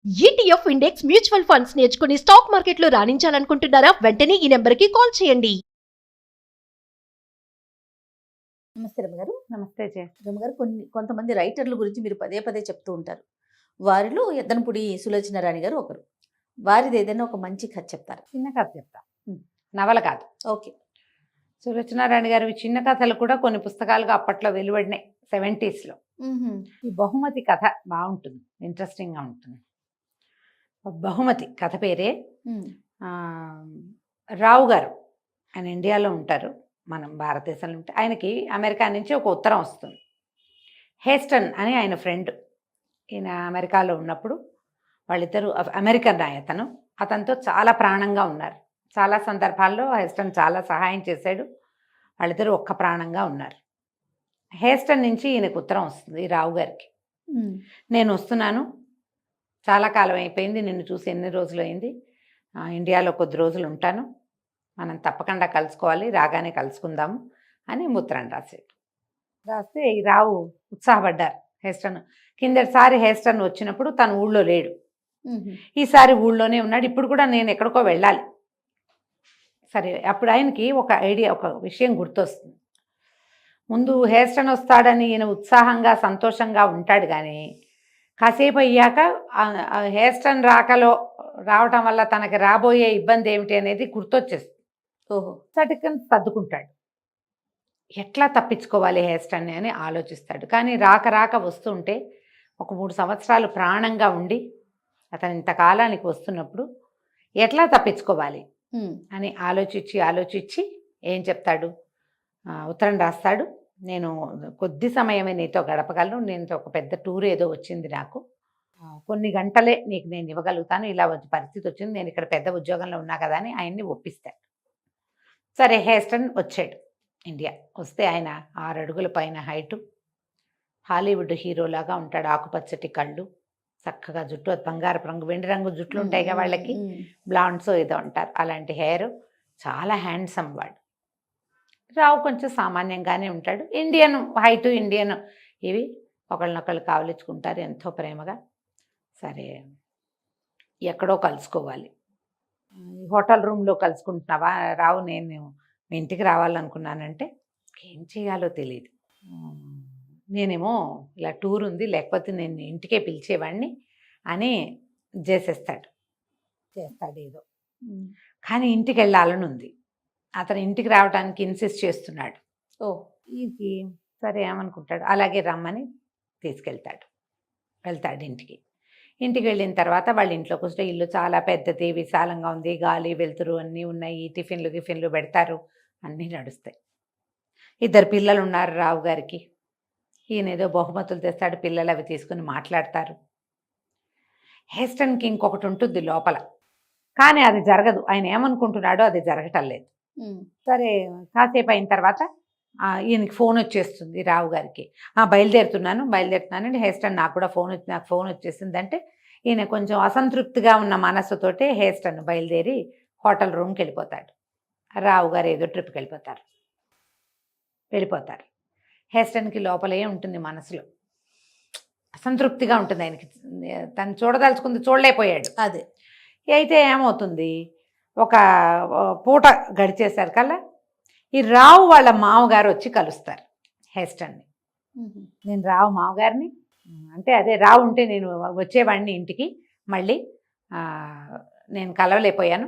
ETF index mutual funds నేర్చుకుని stock మార్కెట్లో రాణించాలనుకుంటున్నారా? వెంటనే ఈ నెంబర్కి కాల్ చేయండి. నమస్తే రమ్మగారు. నమస్తే జయ. రమ్మగారు, కొంతమంది రైటర్ల గురించి మీరు పదే పదే చెప్తూ ఉంటారు. వారిలో ఎద్దనపూడి సులోచన రాణి గారు ఒకరు. వారిది ఏదైనా ఒక మంచి కథ చెప్తారా? చిన్న కథ చెప్తా, నవల కాదు. ఓకే. సులోచనారాణి గారి చిన్న కథలు కూడా కొన్ని పుస్తకాలుగా అప్పట్లో వెలువడినాయి 70s. ఈ బహుమతి కథ బాగుంటుంది, ఇంట్రెస్టింగ్గా ఉంటుంది. బహుమతి కథ పేరే రావు గారు. ఆయన ఇండియాలో ఉంటారు, మనం భారతదేశంలో ఉంటే ఆయనకి అమెరికా నుంచి ఒక ఉత్తరం వస్తుంది. హేస్టన్ అని ఆయన ఫ్రెండ్. ఈయన అమెరికాలో ఉన్నప్పుడు వాళ్ళిద్దరూ అమెరికన్ అతనితో చాలా ప్రాణంగా ఉన్నారు. చాలా సందర్భాల్లో హేస్టన్ చాలా సహాయం చేశాడు. వాళ్ళిద్దరూ ఒక్క ప్రాణంగా ఉన్నారు. హేస్టన్ నుంచి ఈయనకు ఉత్తరం వస్తుంది రావు గారికి. నేను వస్తున్నాను, చాలా కాలం అయిపోయింది, నిన్ను చూసి ఎన్ని రోజులు అయింది, ఇండియాలో కొద్ది రోజులు ఉంటాను, మనం తప్పకుండా కలుసుకోవాలి, రాగానే కలుసుకుందాము అని ఉత్తరం రాశాడు. రాస్తే ఈ రావు ఉత్సాహపడ్డారు. హేస్టన్ కిందటిసారి హేస్టన్ వచ్చినప్పుడు తను ఊళ్ళో లేడు, ఈసారి ఊళ్ళోనే ఉన్నాడు. ఇప్పుడు కూడా నేను ఎక్కడికో వెళ్ళాలి. సరే, అప్పుడు ఆయనకి ఒక విషయం గుర్తొస్తుంది. ముందు హేస్టన్ వస్తాడని ఈయన ఉత్సాహంగా సంతోషంగా ఉంటాడు, కానీ కాసేపు అయ్యాక హేస్టన్ రావటం వల్ల తనకి రాబోయే ఇబ్బంది ఏమిటి అనేది గుర్తొచ్చేస్తుంది. సటికన్ సర్దుకుంటాడు. ఎట్లా తప్పించుకోవాలి హేస్టన్ని అని ఆలోచిస్తాడు. కానీ రాక వస్తుంటే ఒక 3 సంవత్సరాలు ప్రాణంగా ఉండి అతను ఇంతకాలానికి వస్తున్నప్పుడు ఎట్లా తప్పించుకోవాలి అని ఆలోచించి ఏం చెప్తాడు, ఉత్తరం రాస్తాడు. నేను కొద్ది సమయమే నీతో గడపగలను, నేను ఒక పెద్ద టూర్ ఏదో వచ్చింది, నాకు కొన్ని గంటలే నీకు నేను ఇవ్వగలుగుతాను, ఇలా పరిస్థితి వచ్చింది, నేను ఇక్కడ పెద్ద ఉద్యోగంలో ఉన్నా కదా అని ఆయన్ని ఒప్పిస్తాడు. సరే, హేస్టన్ వచ్చాడు ఇండియా. వస్తే ఆయన 6 అడుగుల పైన హైటు, హాలీవుడ్ హీరోలాగా ఉంటాడు. ఆకుపచ్చటి కళ్ళు, చక్కగా జుట్టు, అది బంగారపు రంగు, వెండి రంగు జుట్లు ఉంటాయిగా వాళ్ళకి, బ్లాండ్స్ ఏదో అంటారు, అలాంటి హెయిర్, చాలా హ్యాండ్సమ్ వాడు. రావు కొంచెం సామాన్యంగానే ఉంటాడు. ఇండియన్ హైటు, ఇండియన్ ఇవి ఒకళ్ళనొకళ్ళు కావలించుకుంటారు ఎంతో ప్రేమగా. సరే, ఎక్కడో కలుసుకోవాలి, హోటల్ రూమ్లో కలుసుకుంటున్నావా రావు, నేను మీ ఇంటికి రావాలనుకున్నానంటే ఏం చేయాలో తెలియదు, నేనేమో ఇలా టూర్ ఉంది, లేకపోతే నేను ఇంటికే పిలిచేవాడిని అని చేస్తాడు ఏదో. కానీ ఇంటికి వెళ్ళాలని ఉంది, అతను ఇంటికి రావడానికి ఇన్సిస్ట్ చేస్తున్నాడు. ఈయనకి సరే ఏమనుకుంటాడు, అలాగే రమ్మని వెళ్తాడు ఇంటికి వెళ్ళిన తర్వాత వాళ్ళ ఇంట్లోకి వస్తే ఇల్లు చాలా పెద్దది, విశాలంగా ఉంది, గాలి వెలుతురు అన్నీ ఉన్నాయి, టిఫిన్లు పెడతారు, అన్నీ నడుస్తాయి. 2 పిల్లలు ఉన్నారు రావు గారికి. ఈయన ఏదో బహుమతులు తెస్తాడు, పిల్లలు అవి తీసుకుని మాట్లాడతారు. హేస్టన్కి ఇంకొకటి ఉంటుంది లోపల, కానీ అది జరగదు. ఆయన ఏమనుకుంటున్నాడో అది జరగటం లేదు. సరే, కాసేపు అయిన తర్వాత ఈయనకి ఫోన్ వచ్చేస్తుంది రావు గారికి. బయలుదేరుతున్నాను అంటే హేస్టన్ నాకు ఫోన్ వచ్చేసిందంటే ఈయన కొంచెం అసంతృప్తిగా ఉన్న మనస్సుతోటే హేస్టన్ బయలుదేరి హోటల్ రూమ్కి వెళ్ళిపోతాడు. రావు గారు ఏదో ట్రిప్కి వెళ్ళిపోతారు. హేస్టన్కి లోపలే ఉంటుంది, మనసులో అసంతృప్తిగా ఉంటుంది. ఆయనకి తను చూడదలుచుకుంది చూడలేకపోయాడు. అదే అయితే ఏమవుతుంది, ఒక పూట గడిచేశారు కల్లా ఈ రావు వాళ్ళ మామగారు వచ్చి కలుస్తారు హేస్టన్ని. నేను రావు మామగారిని అంటే, అదే రావు ఉంటే నేను వచ్చేవాడిని ఇంటికి, మళ్ళీ నేను కలవలేకపోయాను,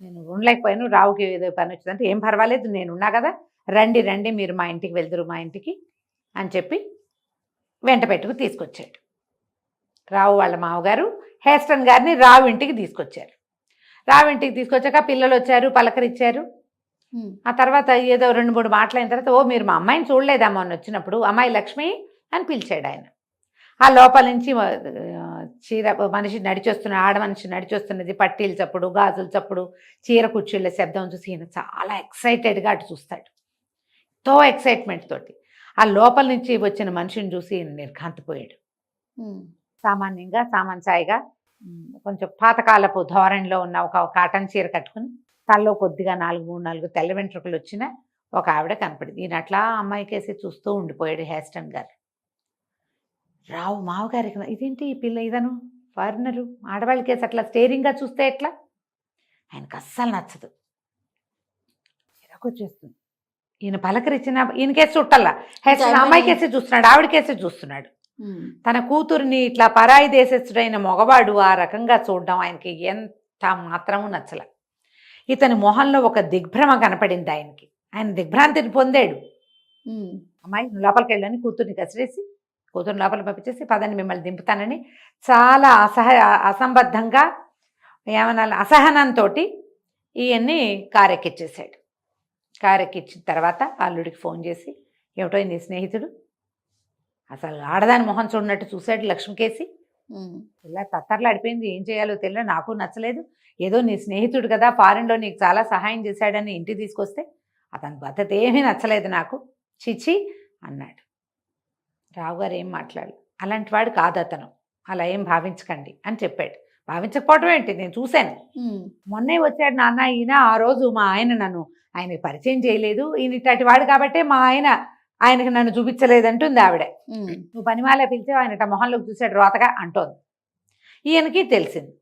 నేను ఉండలేకపోయాను, రావుకి ఏదో పని వచ్చిందంటే ఏం పర్వాలేదు, నేనున్నా కదా, రండి మీరు మా ఇంటికి వెళ్తురు, మా ఇంటికి అని చెప్పి వెంట పెట్టుకు తీసుకొచ్చాడు. రావు వాళ్ళ మామగారు హేస్టన్ గారిని రావు ఇంటికి తీసుకొచ్చారు. రావు ఇంటికి తీసుకొచ్చాక పిల్లలు వచ్చారు, పలకరించారు. ఆ తర్వాత ఏదో 2-3 మాటలైన తర్వాత, మీరు మా అమ్మాయిని చూడలేదా మొన్న వచ్చినప్పుడు, అమ్మాయి లక్ష్మి అని పిలిచాడు ఆయన. ఆ లోపల నుంచి చీర మనిషి ఆడ మనిషి నడిచొస్తున్నది, పట్టీల చప్పుడు, గాజుల చప్పుడు, చీర కుర్చీళ్ళ శబ్దం చూసి ఈయన చాలా ఎక్సైటెడ్గా అటు చూస్తాడు, ఎంతో ఎక్సైట్మెంట్ తోటి. ఆ లోపల నుంచి వచ్చిన మనిషిని చూసి ఈయన నిర్ఘాంతపోయాడు. సామాన్యంగా సామంచాయిగా కొంచెం పాతకాలపు ధోరణిలో ఉన్న ఒక కాటన్ చీర కట్టుకుని, తల్లో కొద్దిగా 4 తెల్ల వెంట్రుకలు వచ్చిన ఒక ఆవిడ కనపడింది. ఈయన అట్లా అమ్మాయికేసి చూస్తూ ఉండిపోయాడు హేస్టన్ గారు. రావు మామగారికి, ఇదేంటి ఈ పిల్ల, ఇదను ఫారినరు ఆడవాళ్ళకేసి అట్లా స్టేరింగ్గా చూస్తే ఎట్లా, ఆయనకు అస్సలు నచ్చదు, చిరాకొచ్చేస్తుంది. ఈయన పలకరించిన ఈయనకేసి చుట్టల్లా, హెస్టన్ అమ్మాయికేసి చూస్తున్నాడు, ఆవిడకేసి చూస్తున్నాడు. తన కూతుర్ని ఇట్లా పరాయి దేశస్థుడైన మగవాడు ఆ రకంగా చూడడం ఆయనకి ఎంత మాత్రమూ నచ్చల. ఇతని మొహంలో ఒక దిగ్భ్రమ కనపడింది ఆయనకి. ఆయన దిగ్భ్రాంతిని పొందాడు. అమ్మాయి లోపలికి వెళ్ళని కూతుర్ని కసిరేసి కూతురు లోపల పంపించేసి పదండి మిమ్మల్ని దింపుతానని చాలా అసంబద్ధంగా ఏమన్నా అసహనంతో ఈయన్ని కారెక్కిచ్చేసాడు. కారెక్కిచ్చిన తర్వాత అల్లుడికి ఫోన్ చేసి, ఏమిటో నీ స్నేహితుడు అసలు ఆడదాని మొహం చూడనట్టు చూశాడు లక్ష్మికేసి, ఇలా తత్తర్లాడిపోయింది, ఏం చేయాలో తెలియదు, నాకు నచ్చలేదు, ఏదో నీ స్నేహితుడు కదా ఫారెన్లో నీకు చాలా సహాయం చేశాడని ఇంటికి తీసుకొస్తే అతని పద్ధతి ఏమీ నచ్చలేదు నాకు, చిచి అన్నాడు. రావు గారు ఏం మాట్లాడలేదు. అలాంటి వాడు కాదు అతను, అలా ఏం భావించకండి అని చెప్పాడు. భావించకపోవడం ఏంటి, నేను చూశాను, మొన్నే వచ్చాడు నాన్న ఈయన, ఆ రోజు మా ఆయన ఆయనకి పరిచయం చేయలేదు, ఈయన ఇట్లాంటి వాడు కాబట్టే మా ఆయనకి నన్ను చూపించలేదంటుంది ఆవిడ. నువ్వు పనిమాలే పిలిచావు, ఆయన మొహంలోకి చూశాడు రోతగా అంటోంది. ఈయనకి తెలిసింది.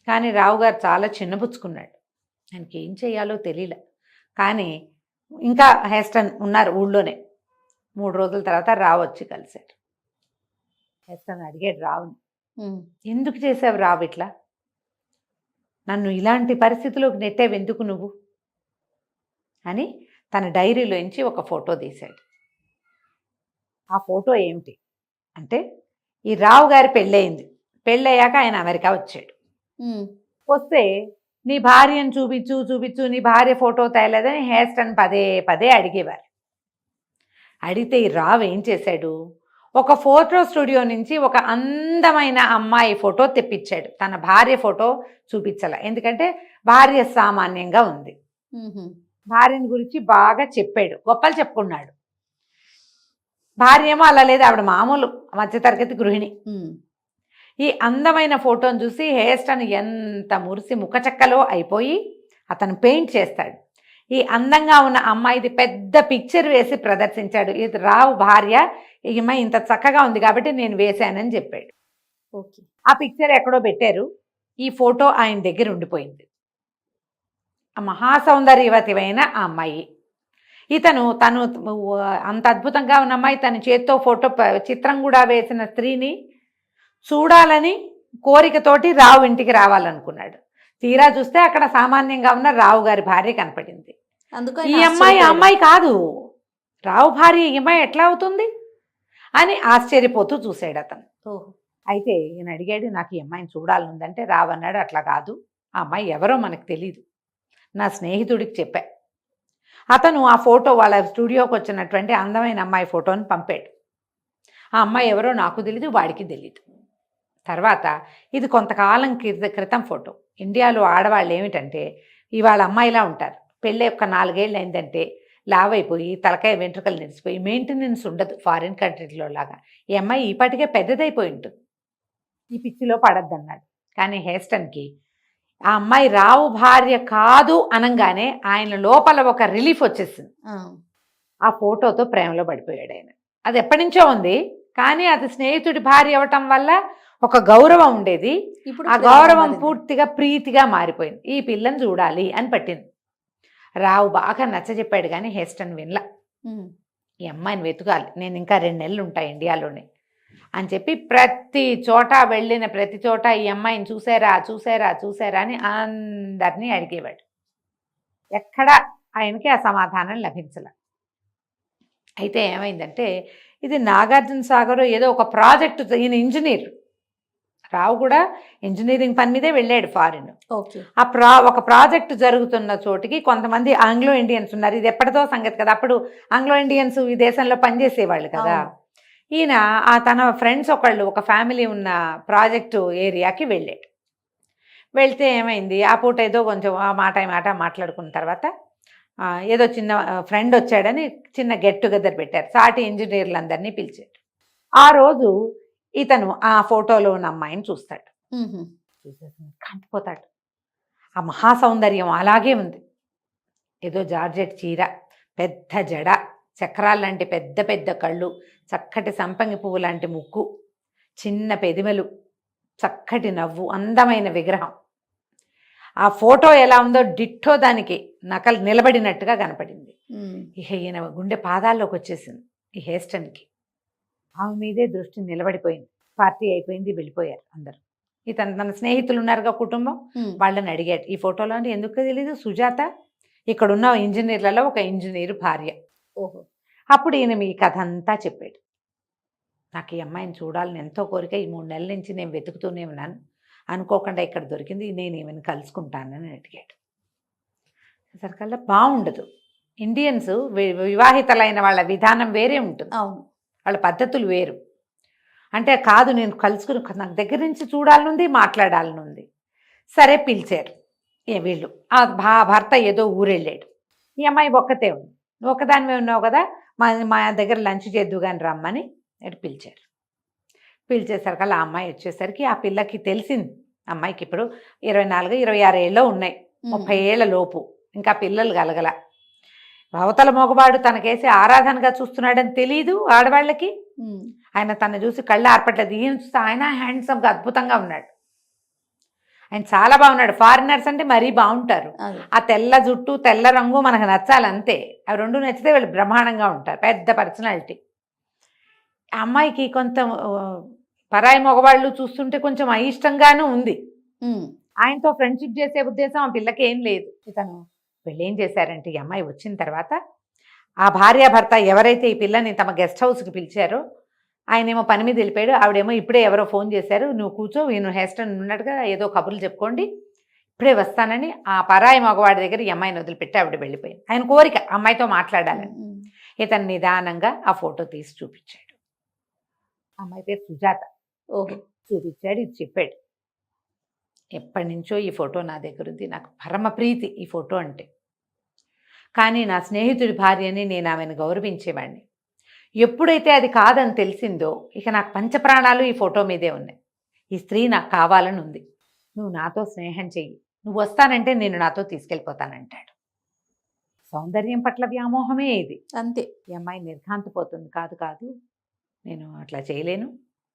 కానీ రావు గారు చాలా చిన్నపుచ్చుకున్నాడు, ఆయనకి ఏం చేయాలో తెలియలే. కానీ ఇంకా హెస్టన్ ఉన్నారు ఊళ్ళోనే. 3 రోజుల తర్వాత రావు వచ్చి కలిశాడు. హెస్టన్ అడిగాడు రావుని, ఎందుకు చేసావు రావు ఇట్లా, నన్ను ఇలాంటి పరిస్థితిలోకి నెట్టేవి ఎందుకు నువ్వు అని తన డైరీలోంచి ఒక ఫోటో తీశాడు. ఆ ఫోటో ఏమిటి అంటే, ఈ రావు గారి పెళ్ళయింది, పెళ్ళయ్యాక ఆయన అమెరికా వచ్చాడు. వస్తే నీ భార్యను చూపించు చూపించు, నీ భార్య ఫోటో తేలేదని హెస్టన్ పదే పదే అడిగేవారు. అడిగితే ఈ రావు ఏం చేశాడు, ఒక ఫోటో స్టూడియో నుంచి ఒక అందమైన అమ్మాయి ఫోటో తెప్పించాడు. తన భార్య ఫోటో చూపించాల, ఎందుకంటే భార్య సామాన్యంగా ఉంది. భార్యని గురించి బాగా చెప్పాడు, గొప్పలు చెప్పుకున్నాడు. భార్య ఏమో అలా లేదు, ఆవిడ మామూలు మధ్యతరగతి గృహిణి. ఈ అందమైన ఫోటోను చూసి హెస్టన్ ఎంత మురిసి ముఖచక్కలో అయిపోయి అతను పెయింట్ చేస్తాడు. ఈ అందంగా ఉన్న అమ్మాయిది పెద్ద పిక్చర్ వేసి ప్రదర్శించాడు. ఇది రావు భార్య, ఈ అమ్మాయి ఇంత చక్కగా ఉంది కాబట్టి నేను వేశానని చెప్పాడు. ఓకే, ఆ పిక్చర్ ఎక్కడో పెట్టారు, ఈ ఫోటో ఆయన దగ్గర ఉండిపోయింది. ఆ మహాసౌందర్యవతివైన ఆ అమ్మాయి, తను అంత అద్భుతంగా ఉన్న అమ్మాయి తన చేత్తో ఫోటో చిత్రం కూడా వేసిన స్త్రీని చూడాలని కోరికతోటి రావు ఇంటికి రావాలనుకున్నాడు. తీరా చూస్తే అక్కడ సామాన్యంగా ఉన్న రావు గారి భార్య కనపడింది. ఈ అమ్మాయి కాదు, రావు భార్య ఈ అమ్మాయి ఎట్లా అవుతుంది అని ఆశ్చర్యపోతూ చూశాడు అతను. అయితే ఈయన అడిగాడు, నాకు ఈ అమ్మాయిని చూడాలనుందంటే రావు అన్నాడు, అట్లా కాదు, ఆ అమ్మాయి ఎవరో మనకు తెలీదు, నా స్నేహితుడికి చెప్పా. అతను ఆ ఫోటో వాళ్ళ స్టూడియోకి వచ్చినటువంటి అందమైన అమ్మాయి ఫోటోని పంపాడు. ఆ అమ్మాయి ఎవరో నాకు తెలీదు, వాడికి తెలీదు. తర్వాత ఇది కొంతకాలం క్రితం ఫోటో. ఇండియాలో ఆడవాళ్ళు ఏమిటంటే ఇవాళ అమ్మాయిలా ఉంటారు, పెళ్ళి ఒక 4 ఏళ్ళు అయిందంటే లావైపోయి తలకాయ వెంట్రుకలు నిలిచిపోయి మెయింటెనెన్స్ ఉండదు ఫారిన్ కంట్రీలో లాగా. ఈ అమ్మాయి ఈపాటికే పెద్దదైపోయి ఉంటుంది, ఈ పిచ్చిలో పడద్దన్నాడు. కానీ హెస్టన్కి ఆ అమ్మాయి రావు భార్య కాదు అనగానే ఆయన లోపల ఒక రిలీఫ్ వచ్చేసింది. ఆ ఫోటోతో ప్రేమలో పడిపోయాడు ఆయన. అది ఎప్పటి నుంచో ఉంది, కానీ అది స్నేహితుడి భార్య అవ్వటం వల్ల ఒక గౌరవం ఉండేది, ఆ గౌరవం పూర్తిగా ప్రీతిగా మారిపోయింది. ఈ పిల్లని చూడాలి అని పట్టింది. రావు బాగా నచ్చజెప్పాడు, కానీ హెస్టన్ వినలా. ఈ అమ్మాయిని వెతకాలి, నేను ఇంకా 2 నెలలు ఉంటాయి ఇండియాలోనే అని చెప్పి ప్రతి చోట వెళ్ళిన ప్రతి చోట ఈ అమ్మాయిని చూసారా చూసారా చూసారా అని అందరినీ అడిగేవాడు. ఎక్కడ ఆయనకి ఆ సమాధానం లభించలే. అయితే ఏమైందంటే ఇది నాగార్జున సాగర్ ఏదో ఒక ప్రాజెక్టు, ఈయన ఇంజనీర్, రావు కూడా ఇంజనీరింగ్ పని మీదే వెళ్ళాడు ఫారిన్. ఒక ప్రాజెక్టు జరుగుతున్న చోటికి కొంతమంది ఆంగ్లో ఇండియన్స్ ఉన్నారు. ఇది ఎప్పటిదో సంగతి కదా, అప్పుడు ఆంగ్లో ఇండియన్స్ ఈ దేశంలో పనిచేసేవాళ్ళు కదా. ఈయన తన ఫ్రెండ్స్ ఒక ఫ్యామిలీ ఉన్న ప్రాజెక్టు ఏరియాకి వెళ్ళాడు. వెళ్తే ఏమైంది, ఆ పూట ఏదో కొంచెం ఆ మాట మాట్లాడుకున్న తర్వాత ఏదో చిన్న ఫ్రెండ్ వచ్చాడని చిన్న గెట్ టుగెదర్ పెట్టారు, సాటి ఇంజనీర్లందరినీ పిలిచాడు. ఆ రోజు ఇతను ఆ ఫోటోలో ఉన్న అమ్మాయిని చూస్తాడు, కంటిపోతాడు. ఆ మహాసౌందర్యం అలాగే ఉంది, ఏదో జార్జెట్ చీర, పెద్ద జడ, చక్రాలు లాంటి పెద్ద పెద్ద కళ్ళు, చక్కటి సంపంగి పువ్వు లాంటి ముక్కు, చిన్న పెదిమలు, చక్కటి నవ్వు, అందమైన విగ్రహం. ఆ ఫోటో ఎలా ఉందో డిట్టో దానికి నకలు నిలబడినట్టుగా కనపడింది. ఇక ఈయన గుండె పాదాల్లోకి వచ్చేసింది ఈ హేస్టన్కి. ఆమె మీదే దృష్టి నిలబడిపోయింది. పార్టీ అయిపోయింది, వెళ్ళిపోయారు అందరు. ఇతను తన స్నేహితులు ఉన్నారుగా కుటుంబం, వాళ్ళని అడిగాడు, ఈ ఫోటోలో అంటే ఎందుకు తెలీదు సుజాత ఇక్కడున్న ఇంజనీర్లలో ఒక ఇంజనీర్ భార్య. ఓహో. అప్పుడు ఈయన మీ కథ అంతా చెప్పాడు. నాకు ఈ అమ్మాయిని చూడాలని ఎంతో కోరిక, ఈ 3 నెలల నుంచి నేను వెతుకుతూనే ఉన్నాను, అనుకోకుండా ఇక్కడ దొరికింది, నేను ఈమెను కలుసుకుంటానని అడిగాడు. సరికల్లా బాగుండదు. ఇండియన్స్ వివాహితలైన వాళ్ళ విధానం వేరే ఉంటుంది, అవును, వాళ్ళ పద్ధతులు వేరు. అంటే కాదు నేను కలుసుకుని నాకు దగ్గర నుంచి చూడాలనుంది, మాట్లాడాలనుంది. సరే పిలిచారు వీళ్ళు. ఆ భర్త ఏదో ఊరెళ్ళాడు, ఈ అమ్మాయి ఒక్కతే ఉంది. నువ్వు ఒక్కదానివే ఉన్నావు కదా, మా దగ్గర లంచ్ చేద్దు కానీ రమ్మని అటు పిలిచారు. పిలిచేసరికల్లా ఆ అమ్మాయి వచ్చేసరికి ఆ పిల్లకి తెలిసింది, అమ్మాయికి ఇప్పుడు 24, 26 ఏళ్ళు ఉన్నాయి, 30 ఏళ్ల లోపు, ఇంకా పిల్లలు కలగల. అవతల మగవాడు తనకేసి ఆరాధనగా చూస్తున్నాడని తెలీదు ఆడవాళ్ళకి. ఆయన తను చూసి కళ్ళు ఆర్పట్లేదు. ఈయన చూస్తే ఆయన హ్యాండ్సమ్గా అద్భుతంగా ఉన్నాడు, ఆయన చాలా బాగున్నాడు. ఫారినర్స్ అంటే మరీ బాగుంటారు. ఆ తెల్ల జుట్టు, తెల్ల రంగు మనకు నచ్చాలంతే. అవి 2 నచ్చితే వాళ్ళు బ్రహ్మాండంగా ఉంటారు, పెద్ద పర్సనాలిటీ. ఆ అమ్మాయికి కొంత పరాయి మగవాళ్ళు చూస్తుంటే కొంచెం అయిష్టంగానూ ఉంది. ఆయనతో ఫ్రెండ్షిప్ చేసే ఉద్దేశం ఆ పిల్లకి ఏం లేదు. ఇతను వీళ్ళు ఏం చేశారంటే, ఈ అమ్మాయి వచ్చిన తర్వాత ఆ భార్యాభర్త ఎవరైతే ఈ పిల్లని తమ గెస్ట్ హౌస్కి పిలిచారో ఆయనేమో పని మీద వెళ్ళిపోయాడు, ఆవిడేమో ఇప్పుడే ఎవరో ఫోన్ చేశారు, నువ్వు కూర్చో, నేను హెస్టన్ ఉన్నట్టుగా ఏదో కబుర్లు చెప్పుకోండి, ఇప్పుడే వస్తానని ఆ పరాయి మగవాడి దగ్గర ఈ అమ్మాయిని వదిలిపెట్టి ఆవిడ వెళ్ళిపోయింది. ఆయన కోరిక అమ్మాయితో మాట్లాడాలని. ఇతను నిదానంగా ఆ ఫోటో తీసి చూపించాడు. అమ్మాయి పేరు సుజాత. ఓహో. చూపించాడు, ఇది చెప్పాడు, ఎప్పటి నుంచో ఈ ఫోటో నా దగ్గర ఉంది, నాకు పరమ ప్రీతి ఈ ఫోటో అంటే, కానీ నా స్నేహితుడి భార్యని నేను ఆమెను గౌరవించేవాడిని. ఎప్పుడైతే అది కాదని తెలిసిందో ఇక నాకు పంచప్రాణాలు ఈ ఫోటో మీదే ఉన్నాయి. ఈ స్త్రీ నాకు కావాలని ఉంది, నువ్వు నాతో స్నేహం చెయ్యి, నువ్వు వస్తానంటే నేను నాతో తీసుకెళ్ళిపోతానంటాడు. సౌందర్యం పట్ల వ్యామోహమే ఇది, అంతే. ఈ అమ్మాయి నిర్ఘాంతపోతుంది, కాదు కాదు నేను అట్లా చేయలేను,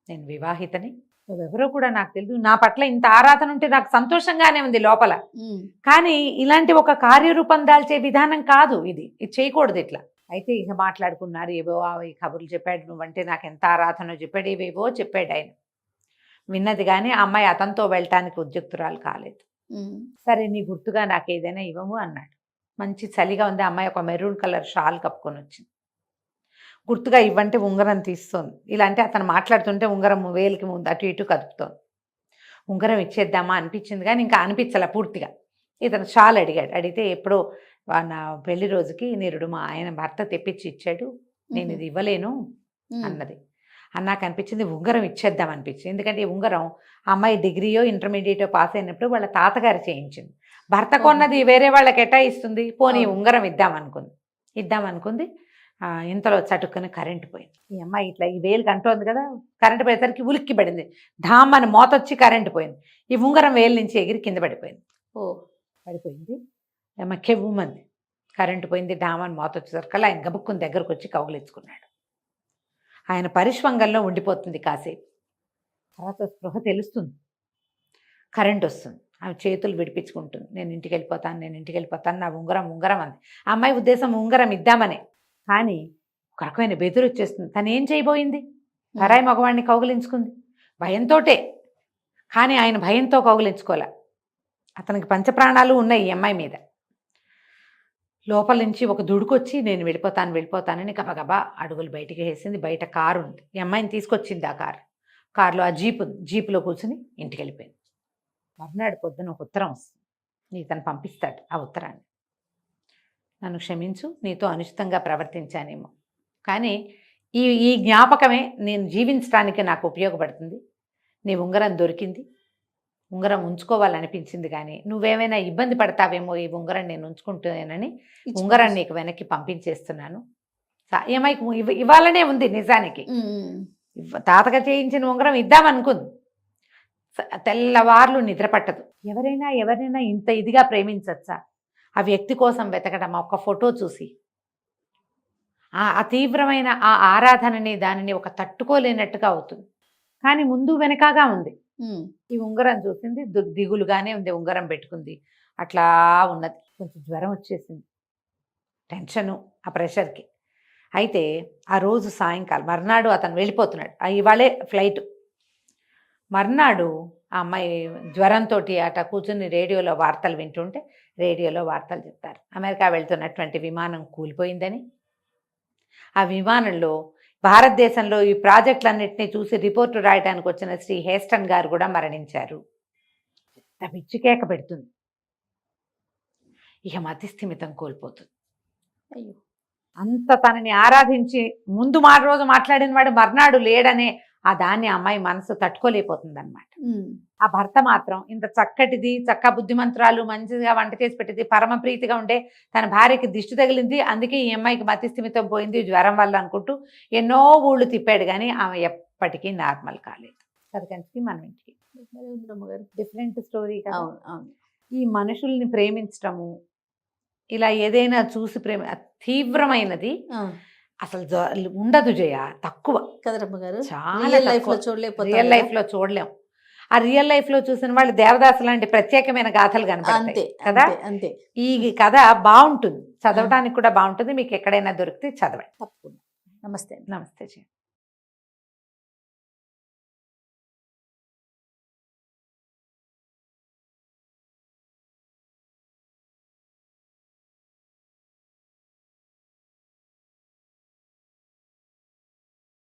నేను వివాహితని, నువ్వెవరో కూడా నాకు తెలియదు, నా పట్ల ఇంత ఆరాధన ఉంటే నాకు సంతోషంగానే ఉంది లోపల, కానీ ఇలాంటి ఒక కార్యరూపం దాల్చే విధానం కాదు ఇది చేయకూడదు ఇట్లా. అయితే ఇక మాట్లాడుకున్నారు, ఏవో ఈ కబుర్లు చెప్పాడు, నువ్వంటే నాకు ఎంత ఆరాధనో చెప్పాడు, ఏవేవో చెప్పాడు ఆయన. విన్నది కానీ ఆ అమ్మాయి అతనితో వెళ్ళటానికి ఉద్యుక్తురాలు కాలేదు. సరే నీ గుర్తుగా నాకు ఏదైనా ఇవ్వము అన్నాడు. మంచి చలిగా ఉంది, అమ్మాయి ఒక మెరూన్ కలర్ షాల్ కప్పుకొని వచ్చింది. గుర్తుగా ఇవ్వంటే ఉంగరం తీస్తోంది. ఇలా అంటే అతను మాట్లాడుతుంటే ఉంగరం వేలికి ముందు అటు ఇటు కదుపుతోంది. ఉంగరం ఇచ్చేద్దామా అనిపించింది కానీ ఇంకా అనిపించలే పూర్తిగా. ఇతను షాల్ అడిగాడు, అడిగితే ఎప్పుడో నా పెళ్లి రోజుకి నిరుడు మా ఆయన భర్త తెప్పించి ఇచ్చాడు, నేను ఇది ఇవ్వలేను అన్నది. అన్నాక అనిపించింది ఉంగరం ఇచ్చేద్దాం అనిపించింది. ఎందుకంటే ఈ ఉంగరం అమ్మాయి డిగ్రీయో ఇంటర్మీడియటో పాస్ అయినప్పుడు వాళ్ళ తాతగారు చేయించింది. భర్త కొన్నది వేరే వాళ్ళకి ఎట్టా ఇస్తుంది, పోనీ ఉంగరం ఇద్దామనుకుంది. ఇంతలో చటుక్కుని కరెంటు పోయింది. ఈ అమ్మాయి ఇట్లా ఈ వేలుకి అంటోంది కదా, కరెంటు పోయేసరికి ఉలిక్కి పడింది, ఢామ్ అని మోతొచ్చి కరెంటు పోయింది. ఈ ఉంగరం వేలు నుంచి ఎగిరి కింద పడిపోయింది. పడిపోయింది, అమ్మ కెవ్వుమంది, కరెంటు పోయింది, ఢామ్ అని మోతొచ్చేసరికల్లా ఆయన గబుక్కుని దగ్గరకు వచ్చి కౌగులించుకున్నాడు. ఆయన పరిష్వంగంలో ఉండిపోతుంది కాసేపు. తర్వాత స్పృహ తెలుస్తుంది, కరెంట్ వస్తుంది, ఆమె చేతులు విడిపించుకుంటుంది. నేను ఇంటికి వెళ్ళిపోతాను, నా ఉంగరం అంది. ఆ అమ్మాయి ఉద్దేశం ఉంగరం ఇద్దామనే, కానీ ఒక రకమైన బెదురు వచ్చేస్తుంది. తను ఏం చేయబోయింది, పరాయి మగవాడిని కౌగులించుకుంది భయంతోటే. కానీ ఆయన భయంతో కౌగులించుకోలే, అతనికి పంచప్రాణాలు ఉన్నాయి ఈ అమ్మాయి మీద. లోపల నుంచి ఒక దుడుకొచ్చి నేను వెళ్ళిపోతానని గబగబా అడుగులు బయటికి వేసింది. బయట కారు ఉంది, ఈ అమ్మాయిని తీసుకొచ్చింది. ఆ కారులో ఆ జీపులో కూర్చుని ఇంటికి వెళ్ళిపోయింది. మర్నాడు పొద్దున ఒక ఉత్తరం వస్తుంది, ఇతను పంపిస్తాడు ఆ ఉత్తరాన్ని. నన్ను క్షమించు, నీతో అనుచితంగా ప్రవర్తించానేమో, కానీ ఈ జ్ఞాపకమే నేను జీవించడానికి నాకు ఉపయోగపడుతుంది. నీ ఉంగరం దొరికింది, ఉంగరం ఉంచుకోవాలనిపించింది, కానీ నువ్వేమైనా ఇబ్బంది పడతావేమో ఈ ఉంగరం నేను ఉంచుకుంటానని ఉంగరం నీకు వెనక్కి పంపించేస్తున్నాను. ఏమైకి ఇవ్వాలనే ఉంది నిజానికి, తాతగా చేయించిన ఉంగరం ఇద్దామనుకుంది. తెల్లవార్లు నిద్ర పట్టదు. ఎవరైనా ఇంత ఇదిగా ప్రేమించచ్చా? ఆ వ్యక్తి కోసం వెతకడం, ఒక ఫోటో చూసి ఆ తీవ్రమైన ఆ ఆరాధనని దానిని ఒక తట్టుకోలేనట్టుగా అవుతుంది. కానీ ముందు వెనకగా ఉంది. ఉమ్. ఈ ఉంగరం చూసింది దిగులుగానే ఉంది, ఉంగరం పెట్టుకుంది, అట్లా ఉన్నది. కొంచెం జ్వరం వచ్చేసింది, టెన్షను, ఆ ప్రెషర్కి. అయితే ఆ రోజు సాయంకాలం మర్నాడు అతను వెళ్ళిపోతున్నాడు, ఇవాళే ఫ్లైట్. మర్నాడు ఆ అమ్మాయి జ్వరంతో అట కూర్చుని రేడియోలో వార్తలు వింటుంటే రేడియోలో వార్తలు చెప్తారు, అమెరికా వెళ్తున్నటువంటి విమానం కూలిపోయిందని. ఆ విమానంలో భారతదేశంలో ఈ ప్రాజెక్టులన్నింటినీ చూసి రిపోర్టు రాయడానికి వచ్చిన శ్రీ హేస్టన్ గారు కూడా మరణించారు. పిచ్చికేక పెడుతుంది. ఇక మతిస్థిమితం కోల్పోతుంది. అయ్యో. అంత తనని ఆరాధించి ముందు రోజు మాట్లాడిన వాడు మర్నాడు లేడనే ఆ దాన్ని అమ్మాయి మనసు తట్టుకోలేకపోతుంది అనమాట. ఉమ్. ఆ భర్త మాత్రం ఇంత చక్కటిది, చక్క బుద్ధిమంతురాలు, మంచిగా వంట చేసి పెట్టింది, పరమ ప్రీతిగా ఉండే తన భార్యకి దిష్టి తగిలింది, అందుకే ఈ అమ్మాయికి మతిస్థిమితం పోయింది జ్వరం వల్ల అనుకుంటూ ఎన్నో ఊళ్ళు తిప్పాడు, కానీ ఆమె ఎప్పటికీ నార్మల్ కాలేదు. కథకంటికి మనం ఇంటికి మరి ఉంది రమ్మగారు. డిఫరెంట్ స్టోరీ కదా. అవును అవును. ఈ మనుషుల్ని ప్రేమించటము, ఇలా ఏదైనా చూసి తీవ్రమైనది ఆ, అసలు ఉండదు జయ, తక్కువ, కదా రమ్మగారు. చాలా రియల్ లైఫ్ లో తక్కువ. చూడలేకపోతాం రియల్ కదా. లైఫ్ లో చూడలేం. ఆ రియల్ లైఫ్ లో చూసిన వాళ్ళు దేవదాసు లాంటి ప్రత్యేకమైన గాథలు అంతే కనపడతాయి కదా. అంతే అంతే. ఈ కథ బాగుంటుంది, చదవడానికి కూడా బాగుంటుంది. మీకు ఎక్కడైనా దొరికితే చదవండి. తప్పకుండా. నమస్తే. నమస్తే జయ.